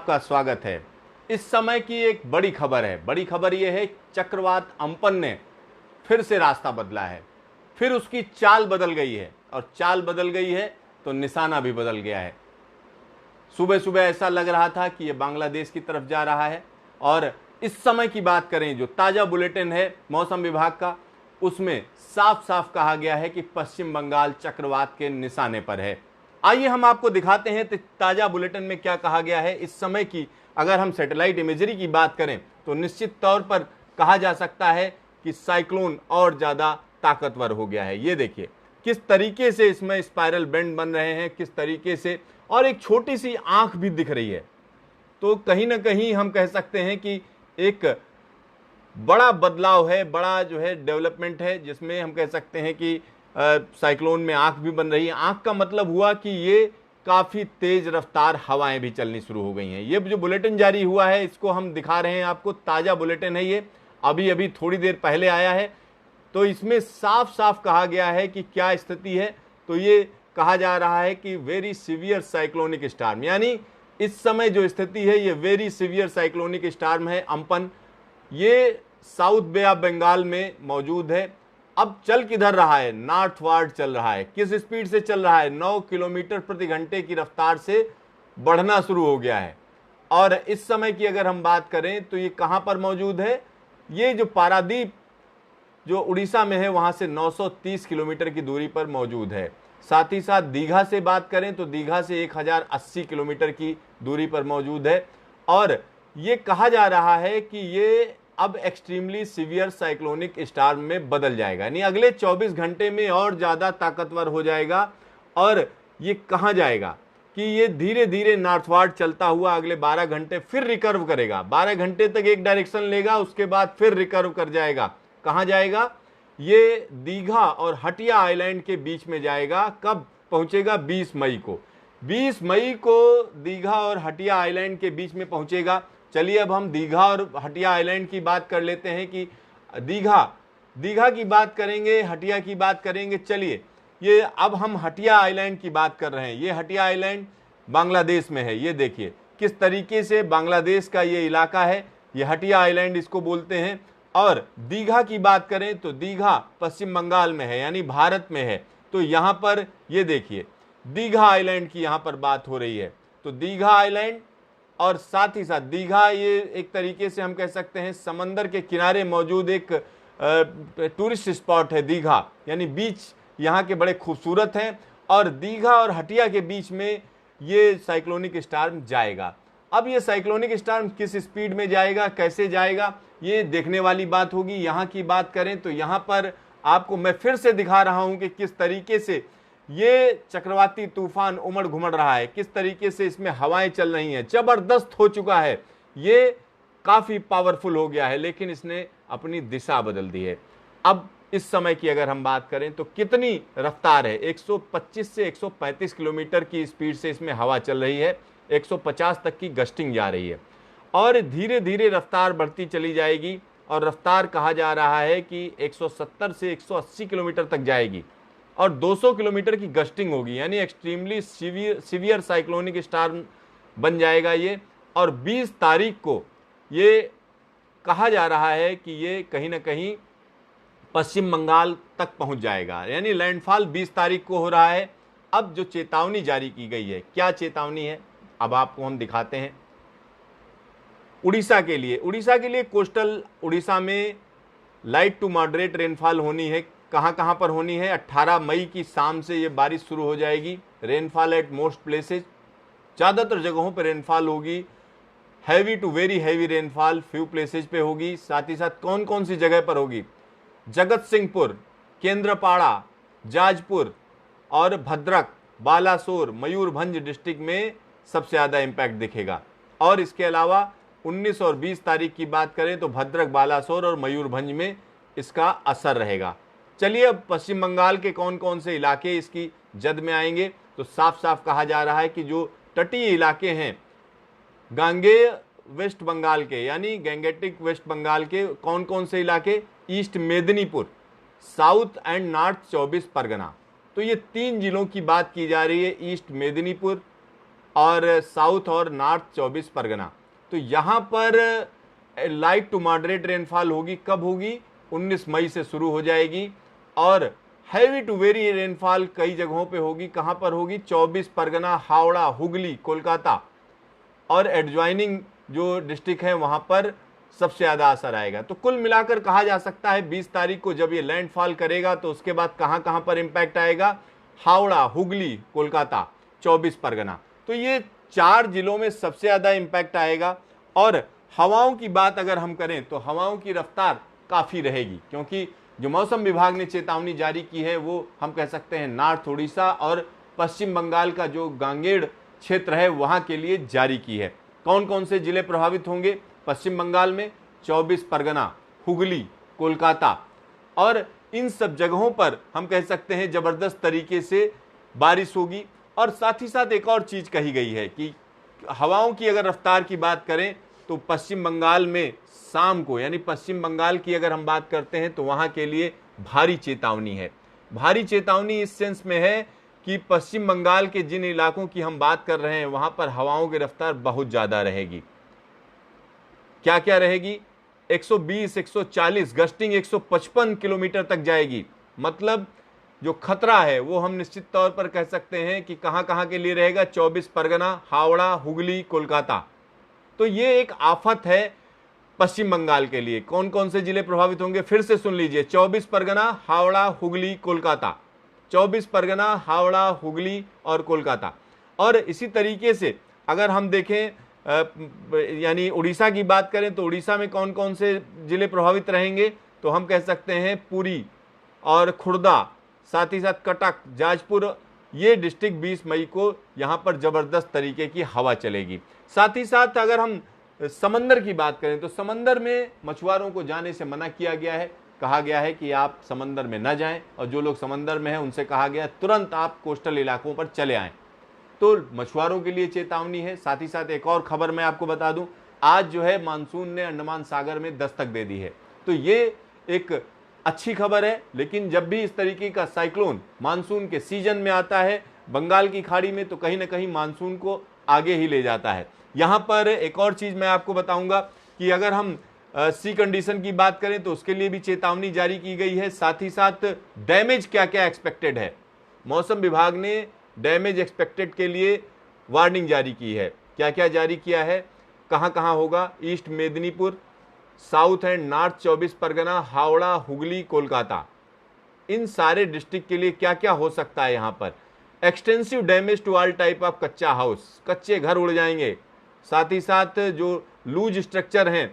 आपका स्वागत है। इस समय की एक बड़ी खबर है। बड़ी खबर यह है चक्रवात अम्पन ने फिर से रास्ता बदला है, फिर उसकी चाल बदल गई है और चाल बदल गई है तो निशाना भी बदल गया है। सुबह सुबह ऐसा लग रहा था कि यह बांग्लादेश की तरफ जा रहा है और इस समय की बात करें जो ताजा बुलेटिन है मौसम विभाग का, उसमें साफ साफ कहा गया है कि पश्चिम बंगाल चक्रवात के निशाने पर है। आइए हम आपको दिखाते हैं ताजा बुलेटिन में क्या कहा गया है। इस समय की अगर हम सैटेलाइट इमेजरी की बात करें तो निश्चित तौर पर कहा जा सकता है कि साइक्लोन और ज्यादा ताकतवर हो गया है। ये देखिए किस तरीके से इसमें स्पाइरल बेंड बन रहे हैं, किस तरीके से, और एक छोटी सी आंख भी दिख रही है। तो कहीं ना कहीं हम कह सकते हैं कि एक बड़ा बदलाव है, बड़ा जो है डेवलपमेंट है, जिसमें हम कह सकते हैं कि साइक्लोन में आंख भी बन रही है। आंख का मतलब हुआ कि ये काफी तेज रफ्तार हवाएं भी चलनी शुरू हो गई हैं। ये जो बुलेटिन जारी हुआ है इसको हम दिखा रहे हैं आपको, ताजा बुलेटिन है ये, अभी अभी थोड़ी देर पहले आया है। तो इसमें साफ साफ कहा गया है कि क्या स्थिति है। तो ये कहा जा रहा है कि वेरी सीवियर साइक्लोनिक स्टॉर्म, यानी इस समय जो स्थिति है ये वेरी सीवियर साइक्लोनिक स्टॉर्म है अम्पन। ये साउथ बे ऑफ बंगाल में मौजूद है। अब चल किधर रहा है? नॉर्थवार्ड चल रहा है। किस स्पीड से चल रहा है? 9 किलोमीटर प्रति घंटे की रफ्तार से बढ़ना शुरू हो गया है। और इस समय की अगर हम बात करें तो ये कहां पर मौजूद है? ये जो पारादीप जो उड़ीसा में है वहां से 930 किलोमीटर की दूरी पर मौजूद है। साथ ही साथ दीघा से बात करें तो दीघा से 1080 किलोमीटर की दूरी पर मौजूद है। और ये कहा जा रहा है कि ये अब एक्सट्रीमली सीवियर साइक्लोनिक स्टॉर्म में बदल जाएगा, यानी अगले 24 घंटे में और ज्यादा ताकतवर हो जाएगा। और ये कहां जाएगा कि ये धीरे धीरे नॉर्थवार्ड चलता हुआ अगले 12 घंटे फिर रिकर्व करेगा। 12 घंटे तक एक डायरेक्शन लेगा, उसके बाद फिर रिकर्व कर जाएगा। कहां जाएगा? ये दीघा और हटिया आइलैंड के बीच में जाएगा। कब पहुंचेगा? 20 मई को। 20 मई को दीघा और हटिया आइलैंड के बीच में पहुंचेगा। चलिए अब हम दीघा और हटिया आइलैंड की बात कर लेते हैं कि दीघा की बात करेंगे, हटिया की बात करेंगे। चलिए ये अब हम हटिया आइलैंड की बात कर रहे हैं। ये हटिया आइलैंड बांग्लादेश में है। ये देखिए किस तरीके से बांग्लादेश का ये इलाका है, ये हटिया आइलैंड इसको बोलते हैं। और दीघा की बात करें तो दीघा पश्चिम बंगाल में है, यानी भारत में है। तो यहां पर ये देखिए दीघा आइलैंड की यहां पर बात हो रही है। तो दीघा आइलैंड और साथ ही साथ दीघा ये एक तरीके से हम कह सकते हैं समंदर के किनारे मौजूद एक टूरिस्ट स्पॉट है दीघा, यानी बीच यहाँ के बड़े खूबसूरत हैं। और दीघा और हटिया के बीच में ये साइक्लोनिक स्टॉर्म जाएगा। अब ये साइक्लोनिक स्टॉर्म किस स्पीड में जाएगा, कैसे जाएगा, ये देखने वाली बात होगी। यहाँ की बात करें तो यहाँ पर आपको मैं फिर से दिखा रहा हूँ कि किस तरीके से ये चक्रवाती तूफान उमड़ घुमड़ रहा है, किस तरीके से इसमें हवाएं चल रही हैं। जबरदस्त हो चुका है, ये काफी पावरफुल हो गया है, लेकिन इसने अपनी दिशा बदल दी है। अब इस समय की अगर हम बात करें तो कितनी रफ्तार है? 125 से 135 किलोमीटर की स्पीड से इसमें हवा चल रही है। 150 तक की गस्टिंग जा रही है और धीरे धीरे रफ्तार बढ़ती चली जाएगी। और रफ्तार कहा जा रहा है कि 170 से 180 किलोमीटर तक जाएगी और 200 किलोमीटर की गस्टिंग होगी, यानी एक्सट्रीमली सीवियर साइक्लोनिक स्टॉर्म बन जाएगा ये। और 20 तारीख को ये कहा जा रहा है कि ये कहीं ना कहीं पश्चिम बंगाल तक पहुंच जाएगा, यानी लैंडफॉल 20 तारीख को हो रहा है। अब जो चेतावनी जारी की गई है, क्या चेतावनी है अब आपको हम दिखाते हैं। उड़ीसा के लिए कोस्टल उड़ीसा में लाइट टू मॉडरेट रेनफॉल होनी है। कहां कहां पर होनी है? 18 मई की शाम से ये बारिश शुरू हो जाएगी। रेनफॉल एट मोस्ट प्लेसेज, ज़्यादातर जगहों पर रेनफॉल होगी। Heavy to very heavy rainfall few places पे होगी। साथ ही साथ कौन कौन सी जगह पर होगी? जगत सिंहपुर, केंद्रपाड़ा, जाजपुर और भद्रक, बालासोर, मयूरभंज डिस्ट्रिक्ट में सबसे ज़्यादा इम्पैक्ट दिखेगा। और इसके अलावा 19 और 20 तारीख की बात करें तो भद्रक, बालासोर और मयूरभंज में इसका असर रहेगा। चलिए अब पश्चिम बंगाल के कौन कौन से इलाके इसकी जद में आएंगे। तो साफ साफ कहा जा रहा है कि जो तटीय इलाके हैं गांगेय वेस्ट बंगाल के, यानी गैंगेटिक वेस्ट बंगाल के कौन कौन से इलाके? East Medinipur, south and north 24 Pargana. तो ये 3 जिलों की बात की जा रही है, ईस्ट मेदिनीपुर और साउथ और नॉर्थ 24 परगना। तो यहाँ पर लाइट टू मॉडरेट रेनफॉल होगी। कब होगी? 19 मई से शुरू हो जाएगी। और हैवी टू वेरी रेनफॉल कई जगहों पे होगी। कहाँ पर होगी? 24 परगना, हावड़ा, हुगली, कोलकाता और एडजॉइनिंग जो डिस्ट्रिक्ट है वहाँ पर सबसे ज़्यादा असर आएगा। तो कुल मिलाकर कहा जा सकता है 20 तारीख को जब ये लैंडफॉल करेगा तो उसके बाद कहाँ कहाँ पर इम्पैक्ट आएगा? हावड़ा, हुगली, कोलकाता, 24 परगना। तो ये 4 जिलों में सबसे ज़्यादा इम्पैक्ट आएगा। और हवाओं की बात अगर हम करें तो हवाओं की रफ्तार काफ़ी रहेगी, क्योंकि जो मौसम विभाग ने चेतावनी जारी की है वो हम कह सकते हैं नॉर्थ उड़ीसा और पश्चिम बंगाल का जो गांगेड़ क्षेत्र है वहाँ के लिए जारी की है। कौन कौन से जिले प्रभावित होंगे? पश्चिम बंगाल में 24 परगना, हुगली, कोलकाता, और इन सब जगहों पर हम कह सकते हैं जबरदस्त तरीके से बारिश होगी। और साथ ही साथ एक और चीज कही गई है कि हवाओं की अगर रफ्तार की बात करें तो पश्चिम बंगाल में शाम को, यानी पश्चिम बंगाल की अगर हम बात करते हैं तो वहां के लिए भारी चेतावनी है। भारी चेतावनी इस सेंस में है कि पश्चिम बंगाल के जिन इलाकों की हम बात कर रहे हैं वहां पर हवाओं की रफ्तार बहुत ज्यादा रहेगी। क्या क्या रहेगी? 120, 140, गस्टिंग 155 किलोमीटर तक जाएगी। मतलब जो खतरा है वो हम निश्चित तौर पर कह सकते हैं कि कहां कहां के लिए रहेगा? 24 परगना, हावड़ा, हुगली, कोलकाता। तो ये एक आफत है पश्चिम बंगाल के लिए। कौन कौन से जिले प्रभावित होंगे? फिर से सुन लीजिए, 24 परगना, हावड़ा, हुगली, कोलकाता, 24 परगना, हावड़ा, हुगली और कोलकाता। और इसी तरीके से अगर हम देखें यानी उड़ीसा की बात करें तो उड़ीसा में कौन कौन से जिले प्रभावित रहेंगे? तो हम कह सकते हैं पुरी और खुर्दा, साथ ही साथ कटक, जाजपुर, ये डिस्ट्रिक्ट 20 मई को यहाँ पर जबरदस्त तरीके की हवा चलेगी। साथ ही साथ अगर हम समंदर की बात करें तो समंदर में मछुआरों को जाने से मना किया गया है। कहा गया है कि आप समंदर में न जाएं, और जो लोग समंदर में हैं उनसे कहा गया तुरंत आप कोस्टल इलाकों पर चले आएं। तो मछुआरों के लिए चेतावनी है। साथ ही साथ एक और खबर मैं आपको बता दूं, आज जो है मानसून ने अंडमान सागर में दस्तक दे दी है। तो ये एक अच्छी खबर है। लेकिन जब भी इस तरीके का साइक्लोन मानसून के सीजन में आता है बंगाल की खाड़ी में, तो कहीं ना कहीं मानसून को आगे ही ले जाता है। यहाँ पर एक और चीज मैं आपको बताऊंगा कि अगर हम सी कंडीशन की बात करें तो उसके लिए भी चेतावनी जारी की गई है। साथ ही साथ डैमेज क्या क्या एक्सपेक्टेड है, मौसम विभाग ने डैमेज एक्सपेक्टेड के लिए वार्निंग जारी की है। क्या क्या जारी किया है, कहां कहां होगा? East Medinipur, south and north 24 Pargana, Howrah, Hooghly, Kolkata, इन सारे डिस्ट्रिक्ट के लिए क्या क्या हो सकता है। यहां पर extensive damage to all type of kachcha house, कच्चे घर उड़ जाएंगे। साथ ही साथ जो लूज स्ट्रक्चर हैं,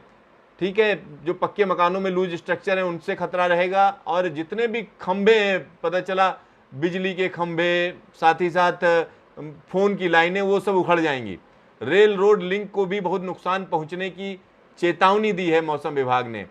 ठीक है, जो पक्के मकानों में लूज स्ट्रक्चर हैं उनसे खतरा रहेगा। और जितने भी खंभे हैं, पता चला बिजली के खंभे, साथ ही साथ फोन की लाइनें, वो सब उखड़ जाएंगी। रेल रोड लिंक को भी बहुत नुकसान पहुंचने की चेतावनी दी है मौसम विभाग ने।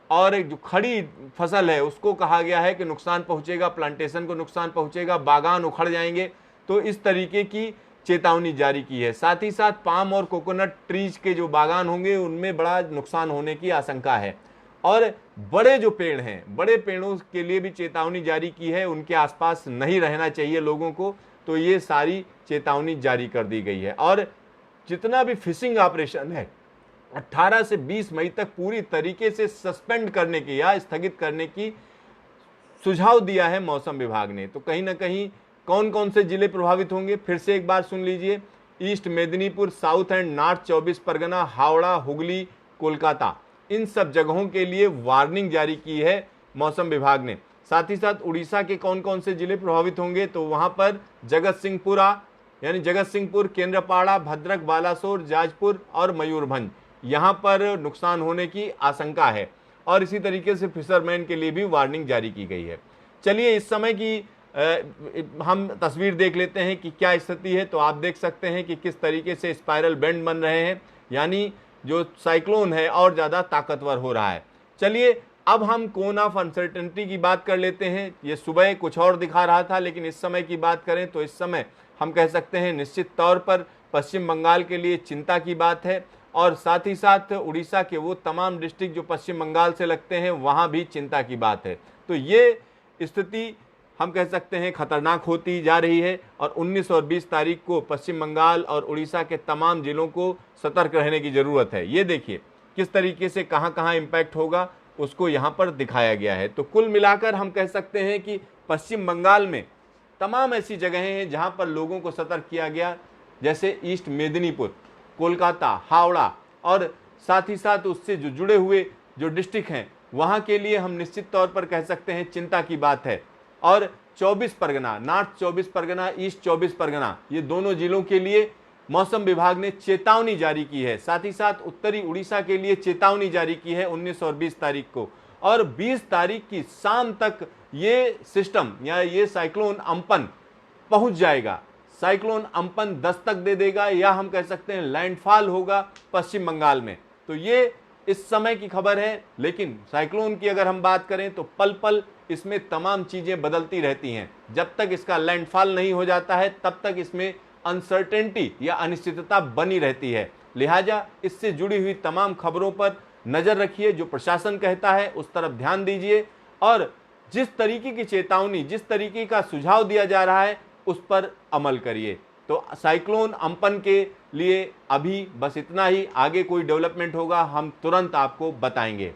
और जो खड़ी फसल है उसको कहा गया है कि नुकसान पहुंचेगा, प्लांटेशन को नुकसान पहुंचेगा, बागान उखड़ जाएंगे। तो इस तरीके की चेतावनी जारी की है। साथ ही साथ पाम और कोकोनट ट्रीज के जो बागान होंगे उनमें बड़ा नुकसान होने की आशंका है। और बड़े जो पेड़ हैं, बड़े पेड़ों के लिए भी चेतावनी जारी की है, उनके आसपास नहीं रहना चाहिए लोगों को। तो ये सारी चेतावनी जारी कर दी गई है। और जितना भी फिशिंग ऑपरेशन है 18 से 20 मई तक पूरी तरीके से सस्पेंड करने की या स्थगित करने की सुझाव दिया है मौसम विभाग ने। तो कहीं ना कहीं कौन कौन से जिले प्रभावित होंगे, फिर से एक बार सुन लीजिए, east Medinipur, south and north 24 Pargana, Howrah, Hooghly, Kolkata, इन सब जगहों के लिए वार्निंग जारी की है मौसम विभाग ने। साथ ही साथ उड़ीसा के कौन कौन से जिले प्रभावित होंगे, तो वहां पर जगतसिंहपुरा यानी जगतसिंहपुर, केंद्रपाड़ा, भद्रक, बालासोर, जाजपुर और मयूरभंज, यहां पर नुकसान होने की आशंका है। और इसी तरीके से फिशरमैन के लिए भी वार्निंग जारी की गई है। चलिए इस समय की हम तस्वीर देख लेते हैं कि क्या स्थिति है। तो आप देख सकते हैं कि किस तरीके से स्पाइरल बेंड बन रहे हैं, यानी जो साइक्लोन है और ज़्यादा ताकतवर हो रहा है। चलिए अब हम कोन ऑफ अनसर्टेनिटी की बात कर लेते हैं। ये सुबह कुछ और दिखा रहा था, लेकिन इस समय की बात करें तो इस समय हम कह सकते हैं निश्चित तौर पर पश्चिम बंगाल के लिए चिंता की बात है। और साथ ही साथ उड़ीसा के वो तमाम डिस्ट्रिक्ट जो पश्चिम बंगाल से लगते हैं वहाँ भी चिंता की बात है। तो ये स्थिति हम कह सकते हैं खतरनाक होती जा रही है और 19 और 20 तारीख को पश्चिम बंगाल और उड़ीसा के तमाम जिलों को सतर्क रहने की ज़रूरत है। ये देखिए किस तरीके से कहां कहां इम्पैक्ट होगा उसको यहां पर दिखाया गया है। तो कुल मिलाकर हम कह सकते हैं कि पश्चिम बंगाल में तमाम ऐसी जगहें हैं जहां पर लोगों को सतर्क किया गया, जैसे ईस्ट मेदिनीपुर, कोलकाता, हावड़ा और साथ ही साथ उससे जो जुड़े हुए जो डिस्ट्रिक्ट हैं वहां के लिए हम निश्चित तौर पर कह सकते हैं चिंता की बात है। और 24 परगना, नॉर्थ 24 परगना, ईस्ट 24 परगना, ये दोनों जिलों के लिए मौसम विभाग ने चेतावनी जारी की है। साथ ही साथ उत्तरी उड़ीसा के लिए चेतावनी जारी की है 19 और 20 तारीख को। और 20 तारीख की शाम तक ये सिस्टम या ये साइक्लोन अम्पन पहुंच जाएगा। साइक्लोन अम्पन दस्तक दे देगा या हम कह सकते हैं लैंडफॉल होगा पश्चिम बंगाल में। तो ये इस समय की खबर है, लेकिन साइक्लोन की अगर हम बात करें तो पल पल इसमें तमाम चीजें बदलती रहती हैं। जब तक इसका लैंडफॉल नहीं हो जाता है तब तक इसमें अनसर्टेनिटी या अनिश्चितता बनी रहती है। लिहाजा इससे जुड़ी हुई तमाम खबरों पर नजर रखिए, जो प्रशासन कहता है उस तरफ ध्यान दीजिए और जिस तरीके की चेतावनी, जिस तरीके का सुझाव दिया जा रहा है उस पर अमल करिए। तो साइक्लोन अम्पन के लिए अभी बस इतना ही। आगे कोई डेवलपमेंट होगा हम तुरंत आपको बताएंगे।